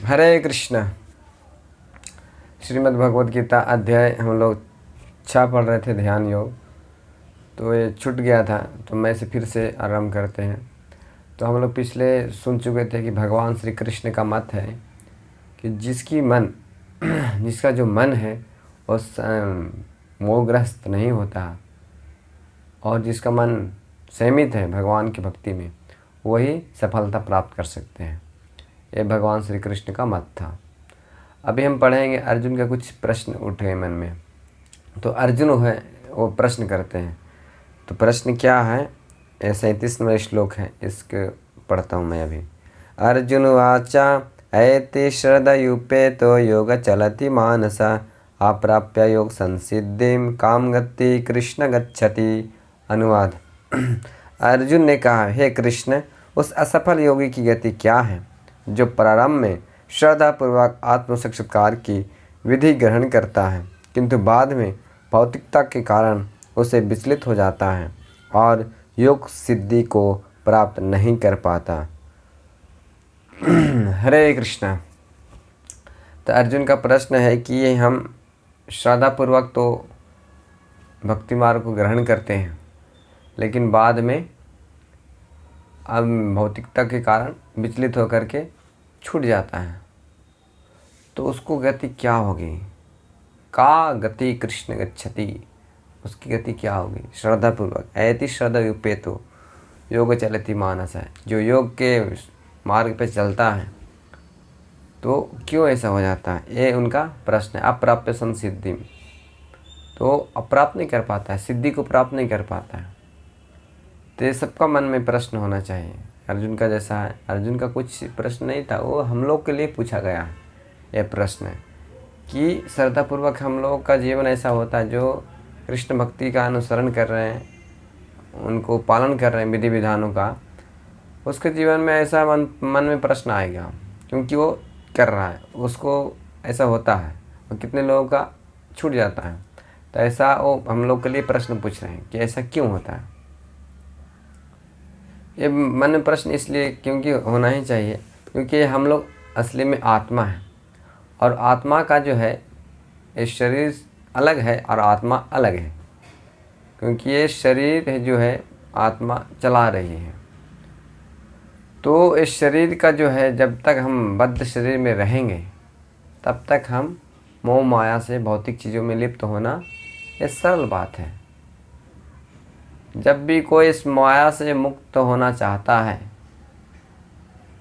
हरे कृष्ण। श्रीमद् भगवद गीता अध्याय हम लोग 6 पढ़ रहे थे, ध्यान योग। तो ये छूट गया था, तो मैं इसे फिर से आरंभ करते हैं। तो हम लोग पिछले सुन चुके थे कि भगवान श्री कृष्ण का मत है कि जिसका जो मन है वो मोहग्रस्त नहीं होता, और जिसका मन संयमित है भगवान की भक्ति में, वही सफलता प्राप्त कर सकते हैं। ये भगवान श्री कृष्ण का मत था। अभी हम पढ़ेंगे, अर्जुन का कुछ प्रश्न उठ गए मन में। तो अर्जुन वो प्रश्न करते हैं। तो प्रश्न क्या है? ये 37वां श्लोक है, इसके पढ़ता हूँ मैं अभी। अर्जुन वाचा ऐति श्रद्धयुपेतो योग चलति मानसा अप्राप्य योग संसिद्धिम काम गति कृष्ण गच्छति। अनुवाद। अर्जुन ने कहा, हे कृष्ण, उस असफल योगी की गति क्या है जो प्रारंभ में श्रद्धापूर्वक आत्म साक्षात्कार की विधि ग्रहण करता है, किंतु बाद में भौतिकता के कारण उसे विचलित हो जाता है और योग सिद्धि को प्राप्त नहीं कर पाता। हरे कृष्णा। तो अर्जुन का प्रश्न है कि ये हम श्रद्धापूर्वक तो भक्ति मार्ग को ग्रहण करते हैं, लेकिन बाद में अब भौतिकता के कारण विचलित होकर के छूट जाता है, तो उसको गति क्या होगी? का गति कृष्ण गच्छति, उसकी गति क्या होगी? श्रद्धापूर्वक ऐति श्रद्धा युपेतो योग चलति मानस है, जो योग के मार्ग पे चलता है, तो क्यों ऐसा हो जाता है? ये उनका प्रश्न है। अप्राप्य संसिद्धि, तो अप्राप्त नहीं कर पाता है, सिद्धि को प्राप्त नहीं कर पाता है। तो ये सबका मन में प्रश्न होना चाहिए। अर्जुन का जैसा है, अर्जुन का कुछ प्रश्न नहीं था, वो हम लोग के लिए पूछा गया है। यह प्रश्न है कि श्रद्धापूर्वक हम लोगों का जीवन ऐसा होता है जो कृष्ण भक्ति का अनुसरण कर रहे हैं, उनको पालन कर रहे हैं विधि विधानों का, उसके जीवन में ऐसा मन में प्रश्न आएगा, क्योंकि वो कर रहा है, उसको ऐसा होता है। और कितने लोगों का छूट जाता है। तो ऐसा वो हम लोग के लिए प्रश्न पूछ रहे हैं कि ऐसा क्यों होता है। ये मन में प्रश्न इसलिए क्योंकि होना ही चाहिए, क्योंकि हम लोग असली में आत्मा है, और आत्मा का जो है ये शरीर अलग है और आत्मा अलग है, क्योंकि ये शरीर है जो है आत्मा चला रही है। तो इस शरीर का जो है, जब तक हम बद्ध शरीर में रहेंगे तब तक हम मोह माया से भौतिक चीज़ों में लिप्त होना ये सरल बात है। जब भी कोई इस माया से मुक्त होना चाहता है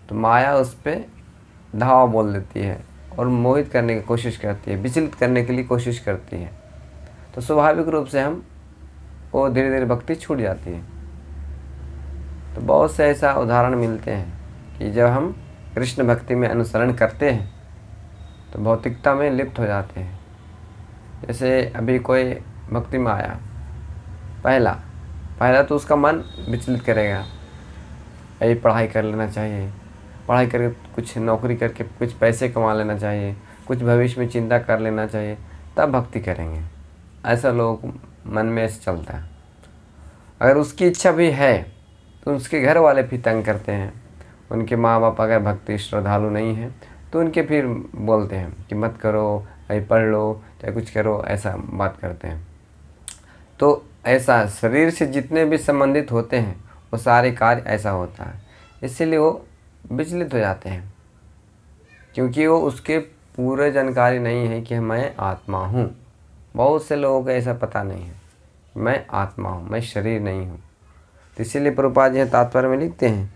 तो माया उस पर धावा बोल देती है और मोहित करने की कोशिश करती है, विचलित करने के लिए कोशिश करती है। तो स्वाभाविक रूप से वो धीरे धीरे भक्ति छूट जाती है। तो बहुत से ऐसा उदाहरण मिलते हैं कि जब हम कृष्ण भक्ति में अनुसरण करते हैं तो भौतिकता में लिप्त हो जाते हैं। जैसे अभी कोई भक्ति में आया, पहला तो उसका मन विचलित करेगा, यही पढ़ाई कर लेना चाहिए, पढ़ाई करके कुछ नौकरी करके कुछ पैसे कमा लेना चाहिए, कुछ भविष्य में चिंता कर लेना चाहिए, तब भक्ति करेंगे। ऐसा लोग मन में ऐसे चलता है। अगर उसकी इच्छा भी है तो उसके घर वाले भी तंग करते हैं। उनके माँ बाप अगर भक्ति श्रद्धालु नहीं है तो उनके फिर बोलते हैं कि मत करो, यही पढ़ लो, चाहे कुछ करो, ऐसा बात करते हैं। तो ऐसा शरीर से जितने भी संबंधित होते हैं वो सारे कार्य ऐसा होता है, इसीलिए वो विचलित हो जाते हैं, क्योंकि वो उसके पूरे जानकारी नहीं है कि मैं आत्मा हूँ। बहुत से लोगों को ऐसा पता नहीं है, मैं आत्मा हूँ, मैं शरीर नहीं हूँ। तो इसीलिए प्रभुपाद जी तात्पर्य में लिखते हैं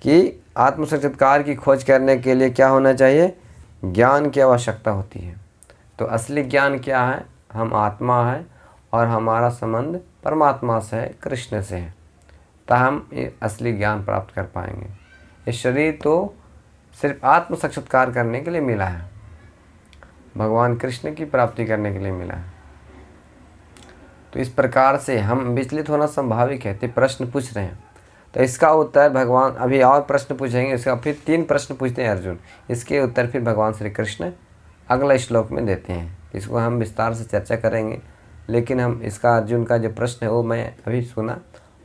कि आत्म साक्षात्कार की खोज करने के लिए क्या होना चाहिए? ज्ञान की आवश्यकता होती है। तो असली ज्ञान क्या है? हम आत्मा है और हमारा संबंध परमात्मा से है, कृष्ण से है, तब हम ये असली ज्ञान प्राप्त कर पाएंगे। ये शरीर तो सिर्फ आत्म साक्षात्कार करने के लिए मिला है, भगवान कृष्ण की प्राप्ति करने के लिए मिला है। तो इस प्रकार से हम विचलित होना स्वाभाविक है। तो प्रश्न पूछ रहे हैं, तो इसका उत्तर भगवान अभी और प्रश्न पूछेंगे। इसका फिर 3 प्रश्न पूछते हैं अर्जुन, इसके उत्तर फिर भगवान श्री कृष्ण अगला श्लोक में देते हैं। इसको हम विस्तार से चर्चा करेंगे, लेकिन हम इसका अर्जुन का जो प्रश्न है वो मैं अभी सुना,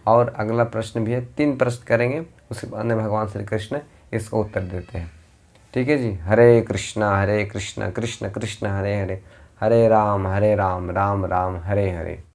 और अगला प्रश्न भी है। 3 प्रश्न करेंगे, उसके बाद में भगवान श्री कृष्ण इसको उत्तर देते हैं। ठीक है जी। हरे कृष्णा कृष्ण कृष्ण हरे हरे, हरे राम राम राम हरे हरे।